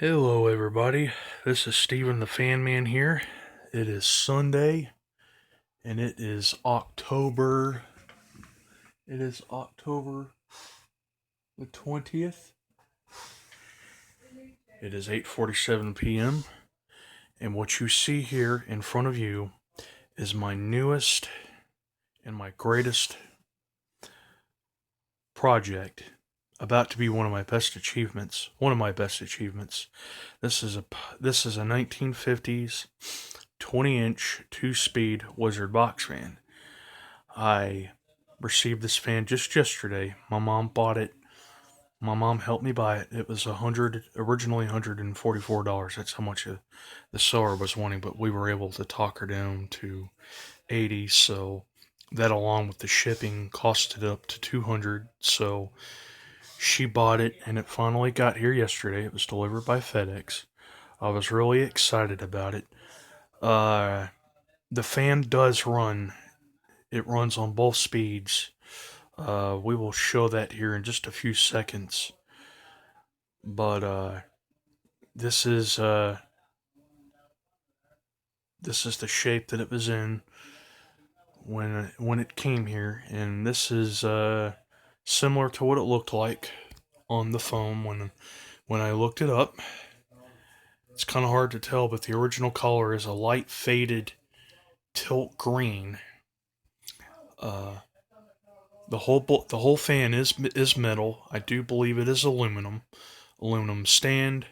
Hello, everybody. This is Steven the Fan Man here. It is Sunday, and it is October. It is October the 20th. It is 8:47 p.m. And what you see here in front of you is my newest and my greatest project, about to be one of my best achievements. This is a 1950's 20-inch 2-speed Wizard box fan. I received this fan just yesterday. My mom bought it. My mom helped me buy it. It was originally $144. That's how much the seller was wanting, but we were able to talk her down to $80. So that, along with the shipping, costed up to $200. So she bought it, and it finally got here yesterday. It was delivered by FedEx. I was really excited about it. The fan does run. It runs on both speeds. We will show that here in just a few seconds. But this is the shape that it was in when it came here, and this is similar to what it looked like on the phone when I looked it up. It's kind of hard to tell, but the original color is a light faded tilt green. The whole fan is metal. I do believe it is aluminum stand.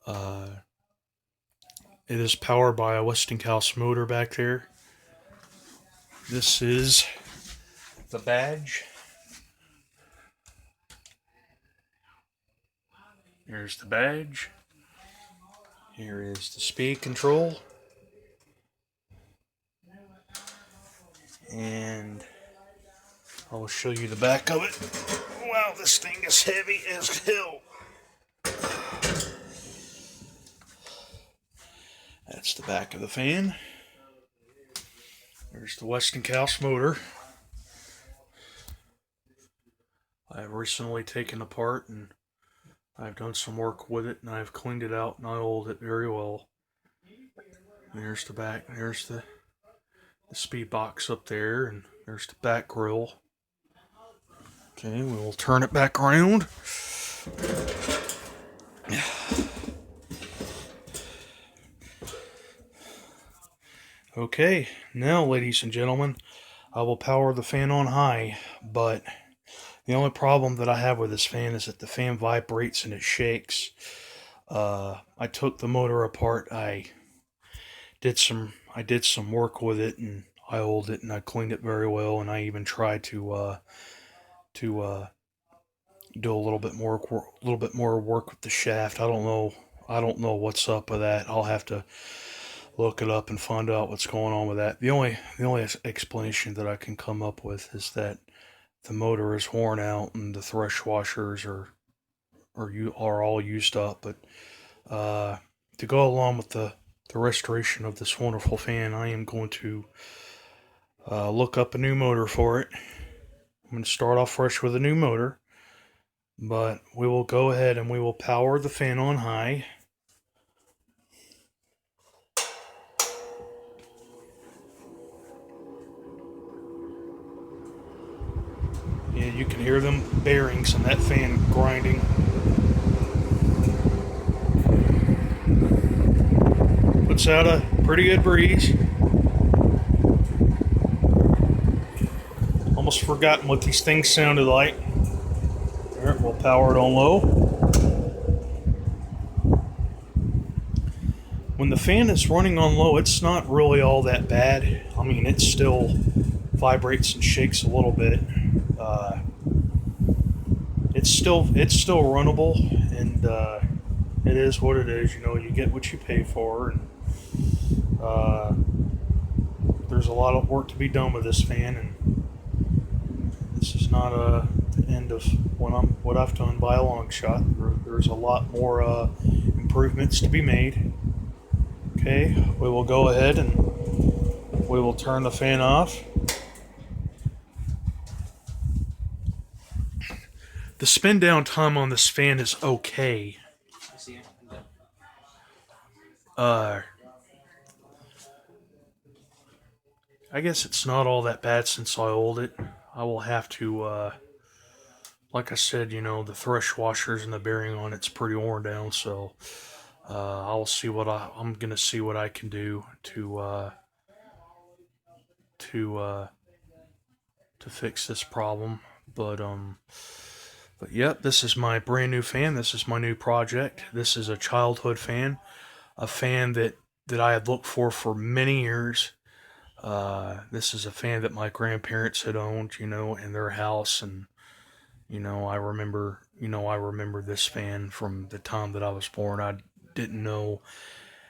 It is powered by a Westinghouse motor back there. This is the badge. Here's the badge. Here is the speed control. And I will show you the back of it. Wow, this thing is heavy as hell. That's the back of the fan. There's the Westinghouse motor. I have recently taken apart, and I've done some work with it, and I've cleaned it out and oiled it very well. And there's the back. There's the speed box up there, and there's the back grill. Okay, we will turn it back around. Okay, now, ladies and gentlemen, I will power the fan on high, but the only problem that I have with this fan is that the fan vibrates and it shakes. I took the motor apart. I did some work with it, and I oiled it, and I cleaned it very well, and I even tried to do a little bit more work with the shaft. I don't know what's up with that. I'll have to look it up and find out what's going on with that. The only explanation that I can come up with is that the motor is worn out and the thresh washers are all used up. But to go along with the restoration of this wonderful fan, I am going to look up a new motor for it. I'm going to start off fresh with a new motor, but we will go ahead and we will power the fan on high. And you can hear them bearings and that fan grinding. Puts out a pretty good breeze. Almost forgotten what these things sounded like. Alright, we'll power it on low. When the fan is running on low, it's not really all that bad. I mean, it still vibrates and shakes a little bit. It's still runnable, and it is what it is. You know, you get what you pay for, and there's a lot of work to be done with this fan, and this is not the end of what I've done by a long shot. There's a lot more improvements to be made. Okay, we will go ahead and we will turn the fan off. The spin down time on this fan is okay. Uh, I guess it's not all that bad since I oiled it. I will have to, like I said, the thresh washers and the bearing on it's pretty worn down, so I'll see I'm gonna see what I can do to to fix this problem. But yep, this is my brand new fan. This is my new project. This is a childhood fan, a fan that I had looked for many years. This is a fan that my grandparents had owned, in their house, and I remember this fan from the time that I was born. I didn't know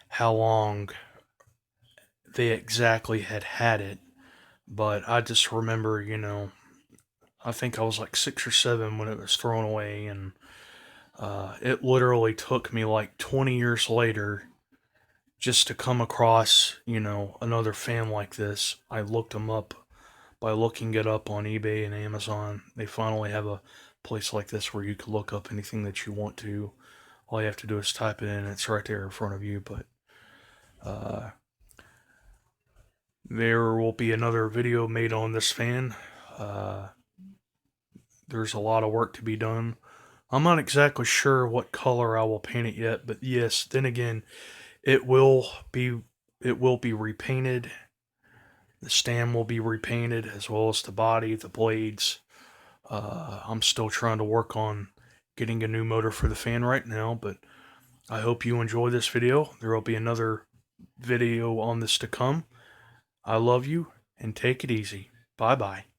how long they exactly had it, but I just remember, I think I was like 6 or 7 when it was thrown away, and it literally took me like 20 years later just to come across, another fan like this. I looked them up by looking it up on eBay and Amazon. They finally have a place like this where you can look up anything that you want to. All you have to do is type it in, and it's right there in front of you. But uh, there will be another video made on this fan. Uh, there's a lot of work to be done. I'm not exactly sure what color I will paint it yet, but yes, then again, it will be it will be repainted. The stand will be repainted as well as the body, the blades. I'm still trying to work on getting a new motor for the fan right now, but I hope you enjoy this video. There will be another video on this to come. I love you, and take it easy. Bye bye.